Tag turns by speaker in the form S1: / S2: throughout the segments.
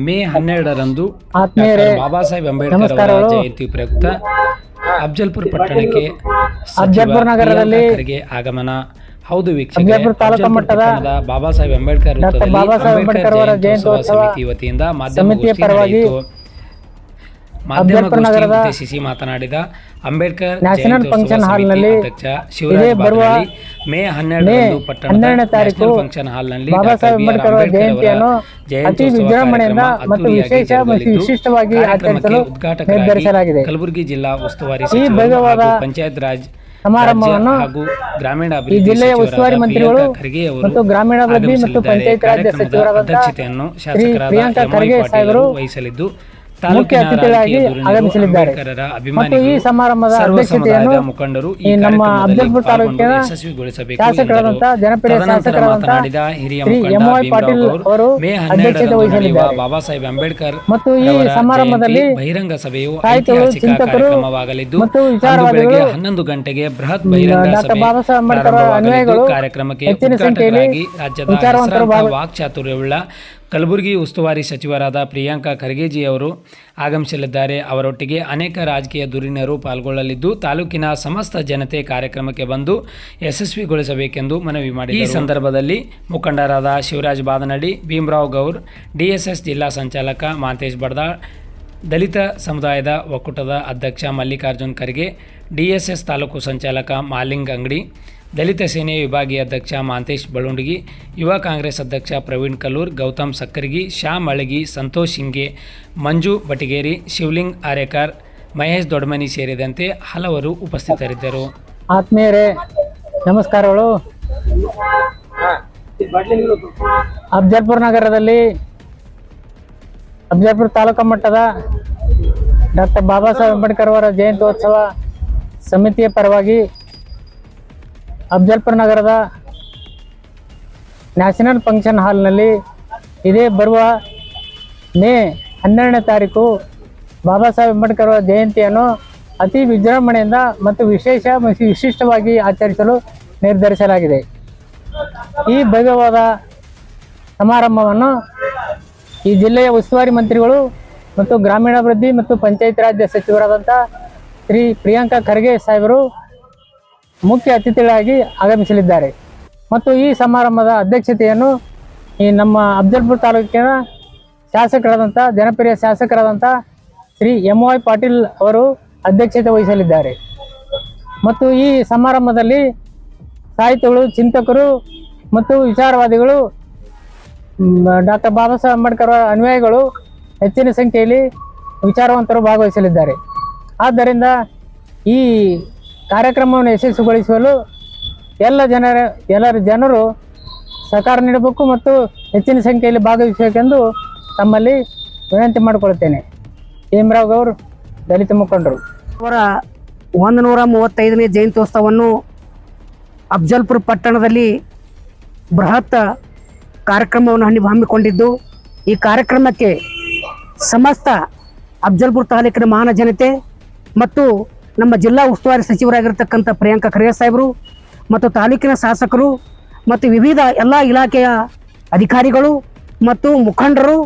S1: ಮೇ 12ರಂದು ಬಾಬಾ ಸಾಹೇಬ್ ಅಂಬೇಡ್ಕರ್ ಅವರ ಜಯಂತಿ ಪ್ರಯುಕ್ತ ಅಫಜಲ್ಪುರ ಪಟ್ಟಣಕ್ಕೆ
S2: ಅಫಜಲ್ಪುರ ನಗರದಲ್ಲಿ
S1: ಖರ್ಗೆ ಆಗಮನ. ಹೌದು ವೀಕ್ಷಕರೇ, ಪಟ್ಟಣದ ಬಾಬಾ ಸಾಹೇಬ್ ಅಂಬೇಡ್ಕರ್ ಅಂಬೇಡ್ಕರ್ ಅವರ ಜಯಂತ್ಯೋತ್ಸವ ಸಮಿತಿ ವತಿಯಿಂದ ಮಾಧ್ಯಮಗೋಷ್ಠಿ ನಡೆಯಿತು. ಮಾಧ್ಯಮಗೋಷ್ಠಿ ಉದ್ದೇಶಿಸಿ ಮಾತನಾಡಿದ ಅಂಬೇಡ್ಕರ್
S2: ನ್ಯಾಷನಲ್ ಫಂಕ್ಷನ್ ಹಾಲ್ ನಲ್ಲಿ
S1: ಅಧ್ಯಕ್ಷ ಶಿವರಾಜ್ ಬಾಗಲಳ್ಳಿ, ಮೇ 12ರಂದು ಪಟ್ಟಣದ ನ್ಯಾಷನಲ್ ಫಂಕ್ಷನ್ ಹಾಲ್ ನಲ್ಲಿ
S2: ಬಾಬಾ ಸಾಹೇಬ್ ಅಂಬೇಡ್ಕರ್ ಅವರ ಜಯಂತಿಯನ್ನು ಅತಿ ವಿಜೃಂಭಣೆಯಿಂದ ಮತ್ತು ವಿಶಿಷ್ಟವಾಗಿ ಆಚರಿಸಲು ನಿರ್ಧರಿಸಲಾಗಿದೆ.
S1: ಕಲಬುರಗಿ ಜಿಲ್ಲಾ ಉಸ್ತುವಾರಿ ಸಚಿವರು ಪಂಚಾಯತ್ ರಾಜ್
S2: ಸಮಾರಂಭವನ್ನು
S1: ಹಾಗೂ
S2: ಈ ಜಿಲ್ಲೆಯ ಉಸ್ತುವಾರಿ ಮಂತ್ರಿಗಳು ಮತ್ತು ಗ್ರಾಮೀಣಾಭಿವೃದ್ಧಿ ಮತ್ತು ಪಂಚಾಯತ್ ರಾಜ್ ಸಚಿವರಾದ
S1: ಅಧ್ಯಕ್ಷತೆಯನ್ನು
S2: ಶ್ರೀ ಪ್ರಿಯಾಂಕಾ ಖರ್ಗೆ ಸಾಹೇಬರು
S1: ವಹಿಸಲಿದ್ದು
S2: ಮುಖ್ಯ ಅತಿಥಿಗಳಾಗಿ ಆಗಮಿಸಲಿದ್ದಾರೆ. ಮತ್ತು ಈ ಸಮಾರಂಭದ ಅಧ್ಯಕ್ಷತೆಯನ್ನು ನಮ್ಮ ಅಫಜಲ್ಪುರ ತಾಲೂಕಿನ ಶಾಸಕರಾದಂತಹ ಜನಪ್ರಿಯ ಶಾಸಕರಾದಂತಹ ಶ್ರೀ ಎಂ.ವೈ. ಪಾಟೀಲ್ ಅವರು ಅಧ್ಯಕ್ಷತೆ ವಹಿಸಲಿದ್ದಾರೆ.
S1: ಬಾಬಾ ಸಾಹೇಬ್ ಅಂಬೇಡ್ಕರ್
S2: ಮತ್ತು ಈ ಸಮಾರಂಭದಲ್ಲಿ
S1: ಬಹಿರಂಗ ಸಭೆಯು
S2: ಸಾಹಿತಿಗಳು, ಚಿಂತಕರು ಮತ್ತು ವಿಚಾರವಾದಿಗಳು
S1: 11 ಗಂಟೆಗೆ ಬೃಹತ್ ಬಹಿರಂಗ
S2: ಡಾಕ್ಟರ್ ಬಾಬಾ ಸಾಹೇಬ್ ಅಂಬೇಡ್ಕರ್ ಅನುಯಾಯಿಗಳು
S1: ಕಾರ್ಯಕ್ರಮಕ್ಕೆ
S2: ಹೆಚ್ಚಿನ ಸಂಖ್ಯೆಯಲ್ಲಿ
S1: ರಾಜ್ಯದ
S2: ವಿಚಾರವಂತರು
S1: ವಾಕ್ಚಾತುರ್ಯವುಳ್ಳ ಕಲಬುರಗಿ ಉಸ್ತುವಾರಿ ಸಚಿವರಾದ ಪ್ರಿಯಾಂಕಾ ಖರ್ಗೆಜಿ ಅವರು ಆಗಮಿಸಲಿದ್ದಾರೆ. ಅವರೊಟ್ಟಿಗೆ ಅನೇಕ ರಾಜಕೀಯ ಧುರೀಣರು ಪಾಲ್ಗೊಳ್ಳಲಿದ್ದು ತಾಲೂಕಿನ ಸಮಸ್ತ ಜನತೆ ಕಾರ್ಯಕ್ರಮಕ್ಕೆ ಬಂದು ಯಶಸ್ವಿಗೊಳಿಸಬೇಕೆಂದು ಮನವಿ ಮಾಡಿದರು. ಈ ಸಂದರ್ಭದಲ್ಲಿ ಮುಖಂಡರಾದ ಶಿವರಾಜ್ ಬಾದನಹಳ್ಳಿ, ಭೀಮರಾವ್ ಗೌರ್, ಡಿಎಸ್ಎಸ್ ಜಿಲ್ಲಾ ಸಂಚಾಲಕ ಮಾಂತೇಶ್ ಬಡದಾಳ್, ದಲಿತ ಸಮುದಾಯದ ಒಕ್ಕೂಟದ ಅಧ್ಯಕ್ಷ ಮಲ್ಲಿಕಾರ್ಜುನ್ ಖರ್ಗೆ, ಡಿಎಸ್ಎಸ್ ತಾಲೂಕು ಸಂಚಾಲಕ ಮಾಲಿಂಗ್ ಅಂಗಡಿ, ದಲಿತ ಸೇನೆ ವಿಭಾಗೀಯ ಅಧ್ಯಕ್ಷ ಮಾಂತೇಶ್ ಬಳುಂಡಗಿ, ಯುವ ಕಾಂಗ್ರೆಸ್ ಅಧ್ಯಕ್ಷ ಪ್ರವೀಣ್ ಕಲ್ಲೂರ್, ಗೌತಮ್ ಸಕ್ಕರ್ಗಿ, ಶ್ಯಾಮ್ ಅಳಗಿ, ಸಂತೋಷ್ ಹಿಂಗೆ, ಮಂಜು ಬಟಿಗೇರಿ, ಶಿವಲಿಂಗ್ ಆರೇಕರ್, ಮಹೇಶ್ ದೊಡ್ಡಮನಿ ಸೇರಿದಂತೆ ಹಲವರು ಉಪಸ್ಥಿತರಿದ್ದರು.
S2: ಆತ್ಮೀಯರೇ ನಮಸ್ಕಾರಗಳು. ಅಫಜಲ್ಪುರ ನಗರದಲ್ಲಿ ಅಫಜಲ್ಪುರ ತಾಲೂಕಾ ಮಟ್ಟದ ಡಾಕ್ಟರ್ ಬಾಬಾ ಸಾಹೇಬ್ ಅಂಬೇಡ್ಕರ್ ಅವರ ಜಯಂತ್ಯೋತ್ಸವ ಸಮಿತಿಯ ಪರವಾಗಿ ಅಫಜಲ್ಪುರ ನಗರದ ನ್ಯಾಷನಲ್ ಫಂಕ್ಷನ್ ಹಾಲ್ನಲ್ಲಿ ಇದೇ ಬರುವ ಮೇ 12ನೇ ತಾರೀಕು ಬಾಬಾ ಸಾಹೇಬ್ ಅಂಬೇಡ್ಕರ್ ಅವರ ಜಯಂತಿಯನ್ನು ಅತಿ ವಿಜೃಂಭಣೆಯಿಂದ ಮತ್ತು ವಿಶಿಷ್ಟವಾಗಿ ಆಚರಿಸಲು ನಿರ್ಧರಿಸಲಾಗಿದೆ. ಈ ಭವ್ಯವಾದ ಸಮಾರಂಭವನ್ನು ಈ ಜಿಲ್ಲೆಯ ಉಸ್ತುವಾರಿ ಮಂತ್ರಿಗಳು ಮತ್ತು ಗ್ರಾಮೀಣಾಭಿವೃದ್ಧಿ ಮತ್ತು ಪಂಚಾಯತ್ ರಾಜ್ ಸಚಿವರಾದಂಥ ಶ್ರೀ ಪ್ರಿಯಾಂಕಾ ಖರ್ಗೆ ಸಾಹೇಬರು ಮುಖ್ಯ ಅತಿಥಿಗಳಾಗಿ ಆಗಮಿಸಲಿದ್ದಾರೆ. ಮತ್ತು ಈ ಸಮಾರಂಭದ ಅಧ್ಯಕ್ಷತೆಯನ್ನು ಈ ನಮ್ಮ ಅಫಜಲ್ಪುರ ತಾಲೂಕಿನ ಶಾಸಕರಾದಂಥ ಜನಪ್ರಿಯ ಶಾಸಕರಾದಂಥ ಶ್ರೀ ಎಂ.ವೈ. ಪಾಟೀಲ್ ಅವರು ಅಧ್ಯಕ್ಷತೆ ವಹಿಸಲಿದ್ದಾರೆ. ಮತ್ತು ಈ ಸಮಾರಂಭದಲ್ಲಿ ಸಾಹಿತಿಗಳು, ಚಿಂತಕರು ಮತ್ತು ವಿಚಾರವಾದಿಗಳು, ಡಾಕ್ಟರ್ ಬಾಬಾ ಸಾಹೇಬ್ ಅಂಬೇಡ್ಕರ್ ಅನುಯಾಯಿಗಳು ಹೆಚ್ಚಿನ ಸಂಖ್ಯೆಯಲ್ಲಿ ವಿಚಾರವಂತರು ಭಾಗವಹಿಸಲಿದ್ದಾರೆ. ಆದ್ದರಿಂದ ಈ ಕಾರ್ಯಕ್ರಮವನ್ನು ಯಶಸ್ವಿಗೊಳಿಸಲು ಎಲ್ಲರ ಜನರು ಸಹಕಾರ ನೀಡಬೇಕು ಮತ್ತು ಹೆಚ್ಚಿನ ಸಂಖ್ಯೆಯಲ್ಲಿ ಭಾಗವಹಿಸಬೇಕೆಂದು ತಮ್ಮಲ್ಲಿ ವಿನಂತಿ ಮಾಡಿಕೊಳ್ಳುತ್ತೇನೆ. ಭೀಮರಾವ್ ಗೌರ್, ದಲಿತ ಮುಖಂಡರು.
S3: ಅವರ 135ನೇ ಜಯಂತ್ಯೋತ್ಸವವನ್ನು ಅಫಜಲ್ಪುರ ಪಟ್ಟಣದಲ್ಲಿ ಬೃಹತ್ ಕಾರ್ಯಕ್ರಮವನ್ನು ಹಮ್ಮಿಕೊಂಡಿದ್ದು, ಈ ಕಾರ್ಯಕ್ರಮಕ್ಕೆ ಸಮಸ್ತ ಅಫಜಲ್ಪುರ ತಾಲೂಕಿನ ಮಹಾನ ಜನತೆ ಮತ್ತು ನಮ್ಮ ಜಿಲ್ಲಾ ಉಸ್ತುವಾರಿ ಸಚಿವರಾಗಿರ್ತಕ್ಕಂಥ ಪ್ರಿಯಾಂಕಾ ಖರ್ಗೆ ಸಾಹೇಬರು ಮತ್ತು ತಾಲೂಕಿನ ಶಾಸಕರು ಮತ್ತು ವಿವಿಧ ಎಲ್ಲ ಇಲಾಖೆಯ ಅಧಿಕಾರಿಗಳು ಮತ್ತು ಮುಖಂಡರು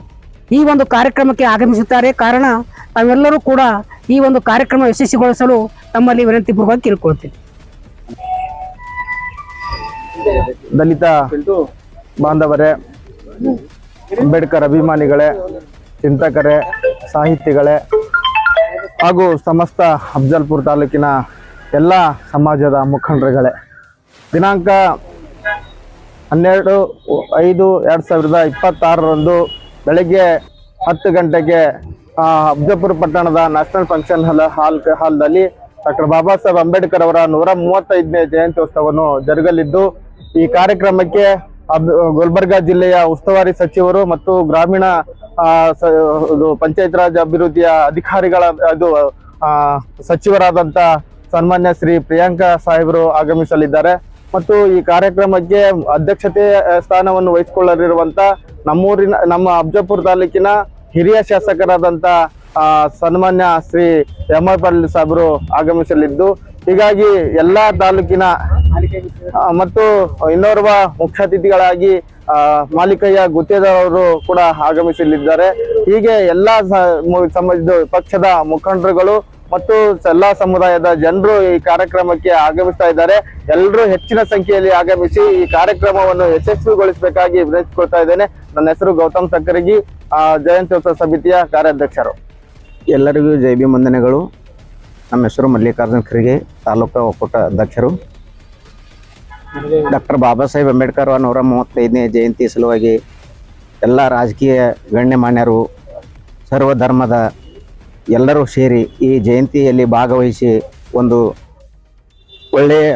S3: ಈ ಒಂದು ಕಾರ್ಯಕ್ರಮಕ್ಕೆ ಆಗಮಿಸುತ್ತಾರೆ. ಕಾರಣ ತಾವೆಲ್ಲರೂ ಕೂಡ ಈ ಒಂದು ಕಾರ್ಯಕ್ರಮ ಯಶಸ್ವಿಗೊಳಿಸಲು ತಮ್ಮಲ್ಲಿ ವಿನಂತಿಪೂರ್ವಕ ಕೇಳಿಕೊಳ್ತೀನಿ.
S4: ದಲಿತ ಬಾಂಧವರೇ, ಅಂಬೇಡ್ಕರ್ ಅಭಿಮಾನಿಗಳೇ, ಚಿಂತಕರೇ, ಸಾಹಿತಿಗಳೇ ಹಾಗೂ ಸಮಸ್ತ ಅಫಜಲ್ಪುರ ತಾಲೂಕಿನ ಎಲ್ಲ ಸಮಾಜದ ಮುಖಂಡರುಗಳೇ, ದಿನಾಂಕ 12/5/2026 ಬೆಳಗ್ಗೆ 10 ಗಂಟೆಗೆ ಅಫಜಲ್ಪುರ ಪಟ್ಟಣದ ನ್ಯಾಷನಲ್ ಫಂಕ್ಷನ್ ಹಾಲ್ನಲ್ಲಿ ಡಾಕ್ಟರ್ ಬಾಬಾ ಸಾಹೇಬ್ ಅಂಬೇಡ್ಕರ್ ಅವರ 135ನೇ ಜಯಂತ್ಯೋತ್ಸವವನ್ನು ಜರುಗಲಿದ್ದು, ಈ ಕಾರ್ಯಕ್ರಮಕ್ಕೆ ಗುಲ್ಬರ್ಗಾ ಜಿಲ್ಲೆಯ ಉಸ್ತುವಾರಿ ಸಚಿವರು ಮತ್ತು ಗ್ರಾಮೀಣ ಪಂಚಾಯತ್ ರಾಜ್ ಅಭಿವೃದ್ಧಿಯ ಅಧಿಕಾರಿಗಳ ಸಚಿವರಾದಂಥ ಸನ್ಮಾನ್ಯ ಶ್ರೀ ಪ್ರಿಯಾಂಕಾ ಸಾಹೇಬರು ಆಗಮಿಸಲಿದ್ದಾರೆ. ಮತ್ತು ಈ ಕಾರ್ಯಕ್ರಮಕ್ಕೆ ಅಧ್ಯಕ್ಷತೆ ಸ್ಥಾನವನ್ನು ವಹಿಸಿಕೊಳ್ಳಲಿರುವಂಥ ನಮ್ಮ ಅಫಜಲ್ಪುರ ತಾಲೂಕಿನ ಹಿರಿಯ ಶಾಸಕರಾದಂಥ ಸನ್ಮಾನ್ಯ ಶ್ರೀ ಎಂ.ವೈ. ಪಾಟೀಲ್ ಸಾಹೇಬರು ಆಗಮಿಸಲಿದ್ದು, ಹೀಗಾಗಿ ಎಲ್ಲಾ ತಾಲೂಕಿನ ಮತ್ತು ಇನ್ನೋರ್ವ ಮುಖ್ಯ ಅತಿಥಿಗಳಾಗಿ ಮಾಲಿಕಯ್ಯ ಗುತ್ತೇದಾರವರು ಕೂಡ ಆಗಮಿಸಲಿದ್ದಾರೆ. ಹೀಗೆ ಎಲ್ಲಾ ಪಕ್ಷದ ಮುಖಂಡರುಗಳು ಮತ್ತು ಎಲ್ಲಾ ಸಮುದಾಯದ ಜನರು ಈ ಕಾರ್ಯಕ್ರಮಕ್ಕೆ ಆಗಮಿಸ್ತಾ ಇದ್ದಾರೆ. ಎಲ್ಲರೂ ಹೆಚ್ಚಿನ ಸಂಖ್ಯೆಯಲ್ಲಿ ಆಗಮಿಸಿ ಈ ಕಾರ್ಯಕ್ರಮವನ್ನು ಯಶಸ್ವಿಗೊಳಿಸಬೇಕಾಗಿ ವಿನಂತಿಸ್ಕೊಳ್ತಾ ಇದ್ದೇನೆ. ನನ್ನ ಹೆಸರು ಗೌತಮ್ ಸಕ್ಕರಗಿ, ಜಯಂತ್ಯೋತ್ಸವ ಸಮಿತಿಯ ಕಾರ್ಯಾಧ್ಯಕ್ಷರು.
S5: ಎಲ್ಲರಿಗೂ ಜೈ ಭೀಮ್ ವಂದನೆಗಳು. ನಮ್ಮ ಹೆಸರು ಮಲ್ಲಿಕಾರ್ಜುನ್ ಖರ್ಗೆ, ತಾಲೂಕಾ ಒಕ್ಕೂಟ ಅಧ್ಯಕ್ಷರು. ಡಾಕ್ಟರ್ ಬಾಬಾ ಸಾಹೇಬ್ ಅಂಬೇಡ್ಕರ್ 135ನೇ ಜಯಂತಿ ಸಲುವಾಗಿ ಎಲ್ಲ ರಾಜಕೀಯ ಗಣ್ಯಮಾನ್ಯರು, ಸರ್ವಧರ್ಮದ ಎಲ್ಲರೂ ಸೇರಿ ಈ ಜಯಂತಿಯಲ್ಲಿ ಭಾಗವಹಿಸಿ ಒಂದು ಒಳ್ಳೆಯ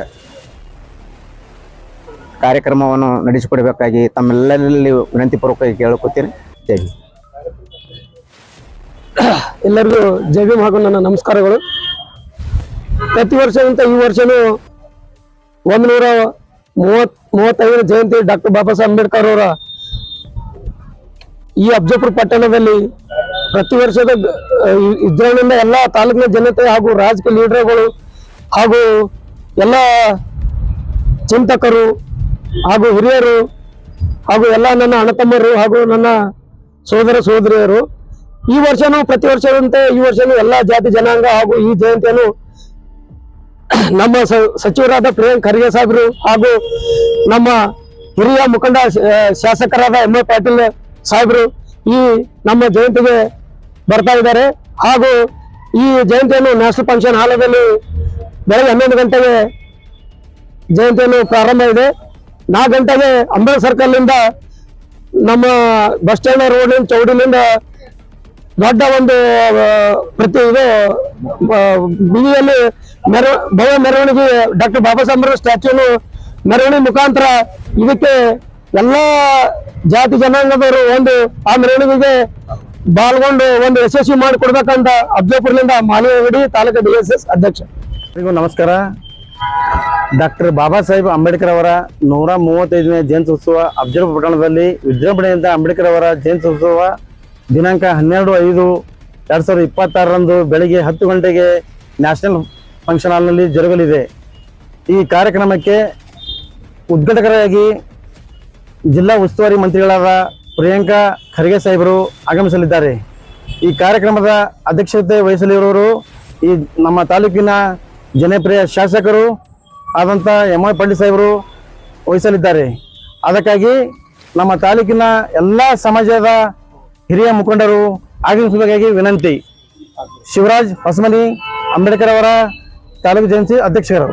S5: ಕಾರ್ಯಕ್ರಮವನ್ನು ನಡೆಸಿಕೊಡಬೇಕಾಗಿ ತಮ್ಮೆಲ್ಲರಲ್ಲಿ ವಿನಂತಿಪೂರ್ವಕವಾಗಿ ಕೇಳಿಕೊತೀನಿ. ಜೈ ಭೀಮ್.
S6: ಎಲ್ಲರಿಗೂ ಜೈ ಭೀಮ್ ಹಾಗೂ ನನ್ನ ನಮಸ್ಕಾರಗಳು. ಪ್ರತಿ ವರ್ಷದಂತೆ ಈ ವರ್ಷನೂ 135ನೇ ಜಯಂತಿ ಡಾಕ್ಟರ್ ಬಾಬಾ ಸಾಹೇಬ್ ಅಂಬೇಡ್ಕರ್ ಅವರ ಈ ಅಫಜಲ್ಪುರ ಪಟ್ಟಣದಲ್ಲಿ ಪ್ರತಿ ವರ್ಷದ ಇದರಿಂದ ಎಲ್ಲ ತಾಲೂಕಿನ ಜನತೆ ಹಾಗೂ ರಾಜಕೀಯ ಲೀಡರ್ಗಳು ಹಾಗೂ ಎಲ್ಲ ಚಿಂತಕರು ಹಾಗೂ ಹಿರಿಯರು ಹಾಗೂ ಎಲ್ಲ ನನ್ನ ಅಣ್ಣತಮ್ಮರು ಹಾಗೂ ನನ್ನ ಸೋದರ ಸೋದರಿಯರು ಈ ವರ್ಷನೂ ಪ್ರತಿ ವರ್ಷದಂತೆ ಈ ವರ್ಷನೂ ಎಲ್ಲ ಜಾತಿ ಜನಾಂಗ ಹಾಗೂ ಈ ಜಯಂತಿಯನ್ನು ನಮ್ಮ ಸಚಿವರಾದ ಪ್ರಿಯಾಂಕ್ ಖರ್ಗೆ ಸಾಹೇಬರು ಹಾಗೂ ನಮ್ಮ ಹಿರಿಯ ಮುಖಂಡ ಶಾಸಕರಾದ ಎಂ.ಎ. ಪಾಟೀಲ್ ಸಾಹೇಬರು ಈ ನಮ್ಮ ಜಯಂತಿಗೆ ಬರ್ತಾ ಇದ್ದಾರೆ. ಹಾಗೂ ಈ ಜಯಂತಿಯನ್ನು ನ್ಯಾಷನಲ್ ಫಂಕ್ಷನ್ ಹಾಲದಲ್ಲಿ ಬೆಳಗ್ಗೆ 11 ಗಂಟೆಗೆ ಜಯಂತಿಯನ್ನು ಪ್ರಾರಂಭ ಇದೆ. 4 ಗಂಟೆಗೆ ಅಂಬೇಡ್ಕರ್ ಸರ್ಕಲ್ ನಿಂದ ನಮ್ಮ ಬಸ್ ಸ್ಟ್ಯಾಂಡ್ ರೋಡ್ ಚೌಡಿನಿಂದ ದೊಡ್ಡ ಒಂದು ಬೀದಿಯಲ್ಲಿ ಭವ್ಯ ಮೆರವಣಿಗೆ ಡಾಕ್ಟರ್ ಬಾಬಾ ಸಾಹೇಬ್ ಸ್ಟ್ಯಾಚ್ಯೂನು ಮೆರವಣಿಗೆ ಮುಖಾಂತರ ಇದಕ್ಕೆ ಎಲ್ಲಾ ಜಾತಿ ಜನಾಂಗದವರು ಒಂದು ಆ ಮೆರವಣಿಗೆಗೆ ಪಾಲ್ಗೊಂಡು ಒಂದು ಯಶಸ್ವಿ ಮಾಡಿಕೊಡ್ಬೇಕಂತ ಅಫಜಲ್ಪುರದಿಂದ ಮಾನವಗಡಿ ತಾಲೂಕು DSS ಅಧ್ಯಕ್ಷ.
S5: ಎಲ್ಲರಿಗೂ ನಮಸ್ಕಾರ. ಡಾಕ್ಟರ್ ಬಾಬಾ ಸಾಹೇಬ್ ಅಂಬೇಡ್ಕರ್ ಅವರ 135ನೇ ಜಯಂತ್ಯುತ್ಸವ ಅಫಜಲ್ಪುರ ಪಟ್ಟಣದಲ್ಲಿ ವಿಜೃಂಭಣೆಯಿಂದ ಅಂಬೇಡ್ಕರ್ ಅವರ ಜಯಂತ್ಯುತ್ಸವ ದಿನಾಂಕ 12/5/2026 ಬೆಳಿಗ್ಗೆ 10 ಗಂಟೆಗೆ ನ್ಯಾಷನಲ್ ಫಂಕ್ಷನ್ ಹಾಲ್ನಲ್ಲಿ ಜರುಗಲಿದೆ. ಈ ಕಾರ್ಯಕ್ರಮಕ್ಕೆ ಉದ್ಘಾಟಕರಾಗಿ ಜಿಲ್ಲಾ ಉಸ್ತುವಾರಿ ಮಂತ್ರಿಗಳಾದ ಪ್ರಿಯಾಂಕಾ ಖರ್ಗೆ ಸಾಹೇಬರು ಆಗಮಿಸಲಿದ್ದಾರೆ. ಈ ಕಾರ್ಯಕ್ರಮದ ಅಧ್ಯಕ್ಷತೆ ವಹಿಸಲಿರುವವರು ಈ ನಮ್ಮ ತಾಲೂಕಿನ ಜನಪ್ರಿಯ ಶಾಸಕರು ಆದಂಥ ಎಂ.ಎ. ಪಾಟೀಲ್ ಸಾಹೇಬರು ವಹಿಸಲಿದ್ದಾರೆ. ಅದಕ್ಕಾಗಿ ನಮ್ಮ ತಾಲೂಕಿನ ಎಲ್ಲ ಸಮಾಜದ ಹಿರಿಯ ಮುಖಂಡರು ಆಗಮಿಸಬೇಕಾಗಿ ವಿನಂತಿ. ಶಿವರಾಜ್ ಹೊಸಮನಿ, ಅಂಬೇಡ್ಕರ್ ಅವರ ತಾಲೂಕು ಜಯಂತಿ ಅಧ್ಯಕ್ಷರು.